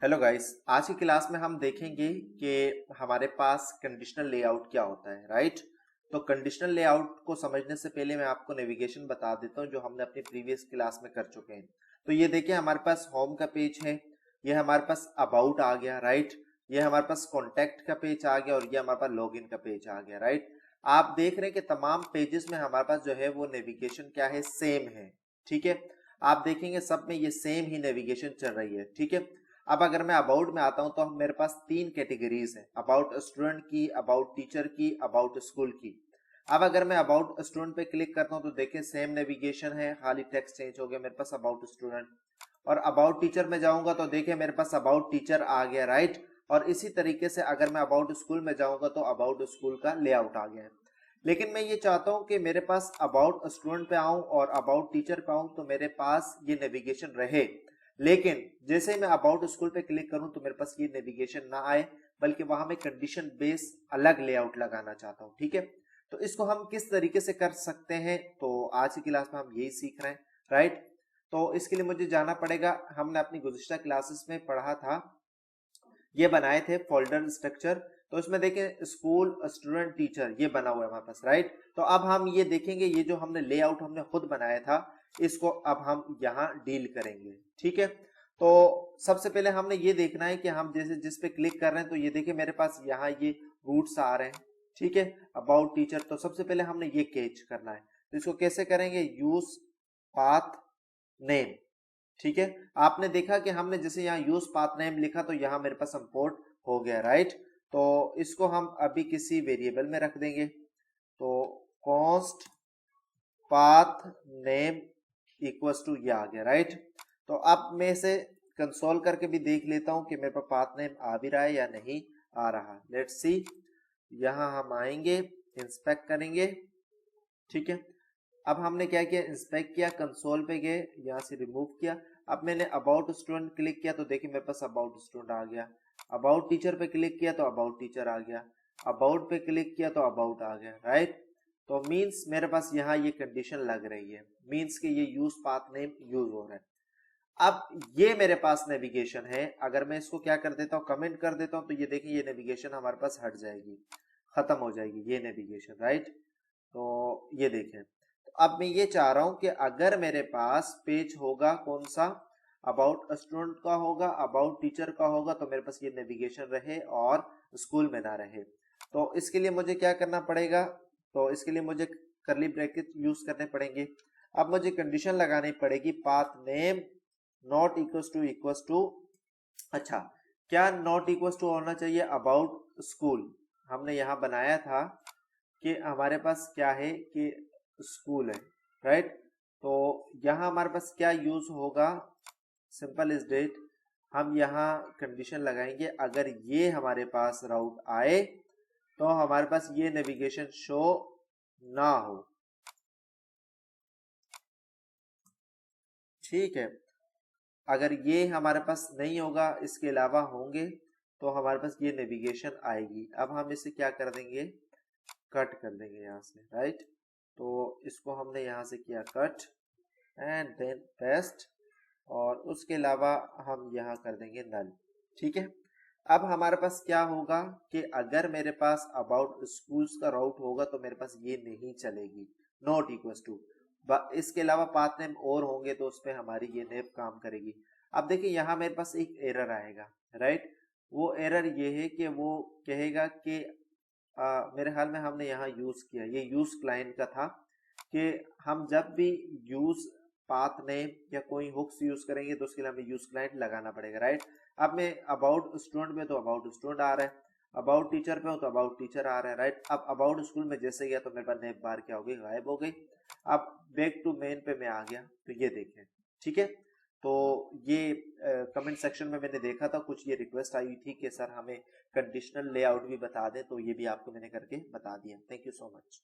Hello guys, आज की class में हम देखेंगे कि हमारे पास कंडीशनल लेआउट क्या होता है, राइट। तो कंडीशनल लेआउट को समझने से पहले मैं आपको नेविगेशन बता देता हूं जो हमने अपनी प्रीवियस क्लास में कर चुके हैं। तो ये देखिए, हमारे पास होम का पेज है, ये हमारे पास अबाउट आ गया, राइट। ये हमारे पास कॉन्टैक्ट का पेज आ गया और ये हमारे पास लॉगिन का पेज आ गया, राइट। आप देख रहे हैं कि तमाम पेजेस में हमारे पास जो है वो नेविगेशन क्या है, सेम है, ठीक है। आप देखेंगे सब में ये सेम ही नेविगेशन चल रही है, ठीक है। अब अगर मैं अबाउट में आता हूं तो मेरे पास तीन कैटेगरीज है, अबाउट स्टूडेंट की, अबाउट टीचर की, अबाउट स्कूल की। अब अगर मैं अबाउट स्टूडेंट पे क्लिक करता हूं तो देखिए सेम नेविगेशन है, खाली टेक्स्ट चेंज हो गया, मेरे पास अबाउट स्टूडेंट। और अबाउट टीचर में जाऊंगा तो देखिए मेरे पास अबाउट टीचर आ गया, राइट। और इसी तरीके से अगर मैं अबाउट स्कूल में जाऊंगा तो अबाउट स्कूल का लेआउट आ गया है। लेकिन मैं ये चाहता हूं कि मेरे पास अबाउट स्टूडेंट पे आऊं और अबाउट टीचर पे आऊं तो मेरे पास ये नेविगेशन रहे। लेकिन जैसे मैं अबाउट स्कूल पे क्लिक करूं तो मेरे पास ये नेविगेशन ना आए, बल्कि वहां मैं कंडीशन बेस अलग लेआउट लगाना चाहता हूं, ठीक है। तो इसको हम किस तरीके से कर सकते हैं, तो आज की क्लास में हम यही सीख रहे हैं, राइट। तो इसके लिए मुझे जाना पड़ेगा, हमने अपनी गुज़िश्ता क्लासेस में पढ़ा था, ये बनाए थे फोल्डर स्ट्रक्चर। तो इसमें देखें स्कूल स्टूडेंट टीचर ये बना हुआ है हमारे पास, राइट। तो अब हम ये देखेंगे, ये जो हमने लेआउट हमने खुद बनाया था इसको अब हम यहाँ डील करेंगे, ठीक है। तो सबसे पहले हमने ये देखना है कि हम जैसे जिस पे क्लिक कर रहे हैं तो ये देखिए मेरे पास यहाँ ये रूट्स आ रहे हैं, ठीक है। अबाउट टीचर, तो सबसे पहले हमने ये कैच करना है, तो इसको कैसे करेंगे, यूज पाथ नेम, ठीक है। आपने देखा कि हमने जैसे यहाँ यूज पाथ नेम लिखा तो यहाँ मेरे पास इंपोर्ट हो गया, राइट। तो इसको हम अभी किसी वेरिएबल में रख देंगे, तो const path name equals to ये आ गया, राइट। तो अब मैं इसे कंसोल करके भी देख लेता हूं कि मेरे पास पाथ नेम आ भी रहा है या नहीं आ रहा। लेट्स सी, यहां हम आएंगे, इंस्पेक्ट करेंगे, ठीक है। अब हमने क्या किया, इंस्पेक्ट किया, कंसोल पे गए, यहाँ से रिमूव किया। अब मैंने अबाउट स्टूडेंट क्लिक किया तो देखिए मेरे पास अबाउट स्टूडेंट आ गया। अबाउट टीचर पे क्लिक किया तो अबाउट टीचर आ गया। अबाउट पे क्लिक किया तो अबाउट आ गया, राइट। तो मींस मेरे पास यहाँ ये कंडीशन लग रही है, मींस कि ये यूज पाथ नेम यूज हो रहा है। अब ये मेरे पास नेविगेशन है, अगर मैं इसको क्या कर देता हूँ, कमेंट कर देता हूँ, तो ये देखिए ये नेविगेशन हमारे पास हट जाएगी, खत्म हो जाएगी ये नेविगेशन, राइट। तो ये देखें, तो अब मैं ये चाह रहा हूं कि अगर मेरे पास पेज होगा कौन सा, अबाउट स्टूडेंट का होगा, अबाउट टीचर का होगा, तो मेरे पास ये नेविगेशन रहे और स्कूल में ना रहे। तो इसके लिए मुझे क्या करना पड़ेगा, तो इसके लिए मुझे करली ब्रैकेट यूज करने पड़ेंगे। अब मुझे कंडीशन लगानी पड़ेगी, path name not equals to, अच्छा, क्या नॉट इक्वल्स टू होना चाहिए, अबाउट स्कूल। हमने यहाँ बनाया था कि हमारे पास क्या है कि स्कूल है, राइट। तो यहाँ हमारे पास क्या यूज होगा, सिंपल इज डेट, हम यहाँ कंडीशन लगाएंगे अगर ये हमारे पास राउट आए तो हमारे पास ये नेविगेशन शो ना हो, ठीक है। अगर ये हमारे पास नहीं होगा, इसके अलावा होंगे, तो हमारे पास ये नेविगेशन आएगी। अब हम इसे क्या कर देंगे, कट कर देंगे यहाँ से, राइट। तो इसको हमने यहाँ से किया कट एंड देन पेस्ट, और उसके अलावा हम यहाँ कर देंगे नल, ठीक है। अब हमारे पास क्या होगा कि अगर मेरे पास अबाउट स्कूल्स का राउट होगा तो मेरे पास ये नहीं चलेगी, नॉट इक्वल्स टू। इसके अलावा पाथ नेम और होंगे तो उस पर हमारी ये नेम काम करेगी। अब देखिए यहाँ मेरे पास एक एरर आएगा, राइट। वो एरर ये है कि वो कहेगा कि मेरे ख्याल में हमने यहाँ यूज किया, ये यूज क्लाइंट का था, कि हम जब भी यूज पाथ नेम या कोई हुक्स यूज करेंगे तो उसके लिए हमें यूज क्लाइंट लगाना पड़ेगा, राइट। अब मैं अबाउट स्टूडेंट में तो अबाउट स्टूडेंट आ रहा है, अबाउट टीचर पे हो तो अबाउट टीचर आ रहा है, राइट। अब अबाउट स्कूल में जैसे गया तो मेरे पास नेम बार क्या हो गई, गायब हो गई। अब बैक टू मेन पे मैं आ गया, तो ये देखें, ठीक है। तो ये कमेंट सेक्शन में मैंने देखा था, कुछ ये रिक्वेस्ट आई थी कि सर हमें कंडीशनल लेआउट भी बता दें, तो ये भी आपको मैंने करके बता दिया। Thank you so much.